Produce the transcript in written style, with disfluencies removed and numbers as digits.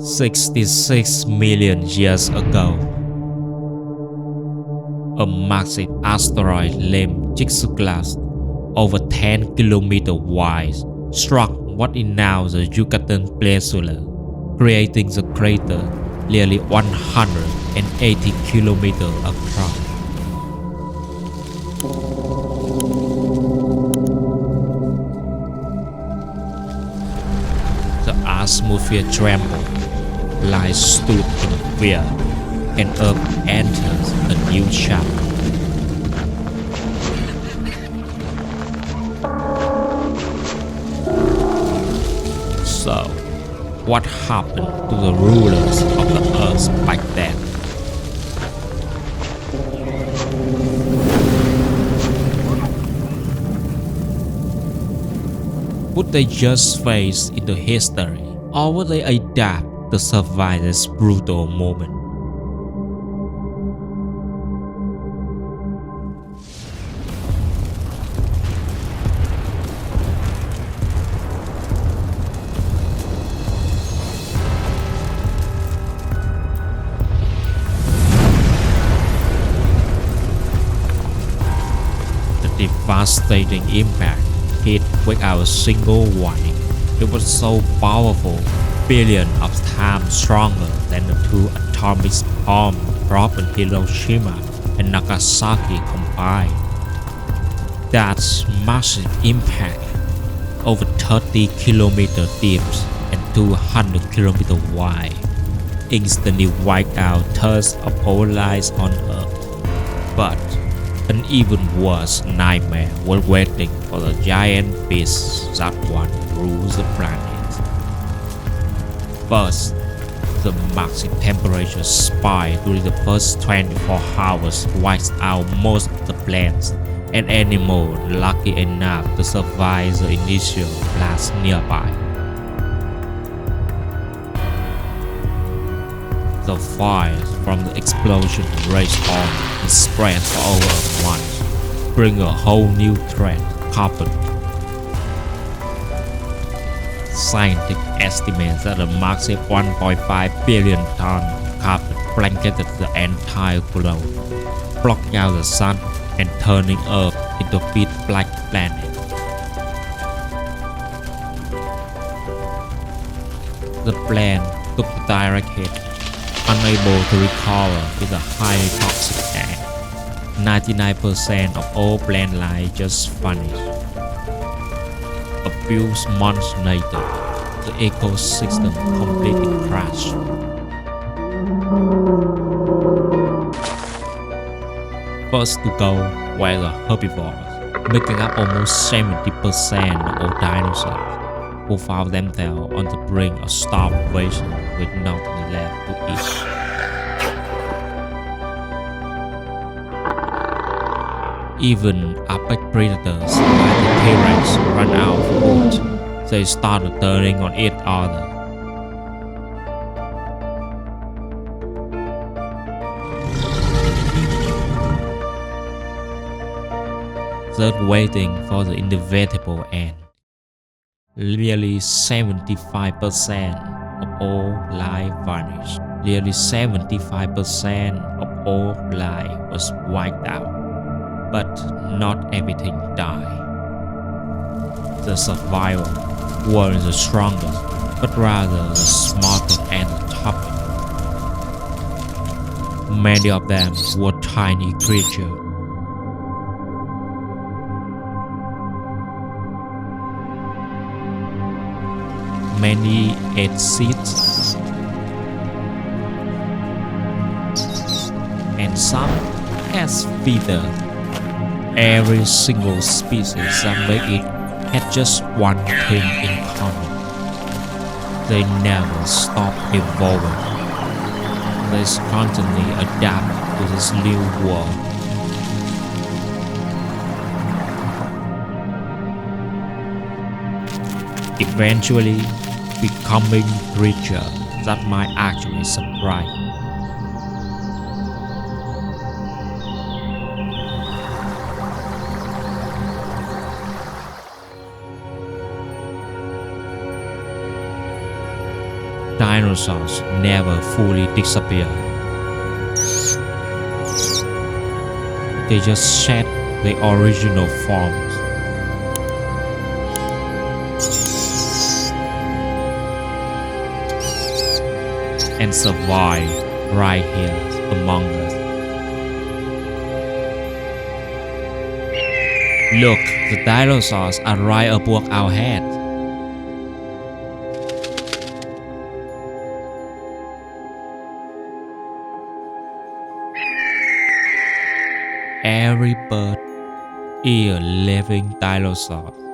66 million years ago, a massive asteroid named Chicxulub, over 10 kilometers wide, struck what is now the Yucatan Peninsula, creating the crater nearly 180 kilometers across. The atmosphere trembled, light stood in fear, and Earth enters a new chapter. So, what happened to the rulers of the Earth back then? Would they just face into history, or would they adapt to survive this brutal moment? The devastating impact hit without a single warning. It was so powerful, billions of times stronger than the two atomic bombs dropped in Hiroshima and Nagasaki combined. That massive impact, over 30 kilometers deep and 200 kilometers wide, instantly wiped out thirds of all life on Earth. But an even worse nightmare was waiting for the giant beasts that once ruled the planet. First, the massive temperature spike during the first 24 hours wiped out most of the plants and animals lucky enough to survive the initial blast nearby. The fires from the explosion raged on and spread for over a month, bringing a whole new threat, carbon. Scientists estimate that a massive 1.5 billion ton carbon blanketed the entire globe, blocking out the sun and turning Earth into a pitch black planet. The plane took the direct hit, unable to recover with a highly toxic air. 99% of all plant life just vanished. A few months later, the ecosystem completely crashed. First to go were the herbivores, making up almost 70% of all dinosaurs, who found themselves on the brink of starvation with nothing left to eat. Even apex predators like the T-Rex ran out of food. They started turning on each other. They're waiting for the inevitable end. Nearly 75% of all life vanished. Nearly 75% of all life was wiped out. But not everything died. The survivors weren't the strongest, but rather the smartest and the toughest. Many of them were tiny creatures. Many ate seeds, and some has feathers. Every single species that made it had just one thing in common. They never stopped evolving. They constantly adapt to this new world. Eventually becoming creatures that might actually surprise. Dinosaurs never fully disappear. They just shed their original forms. And survive right here among us. Look, the dinosaurs are right above our heads. Every bird is a living dinosaur.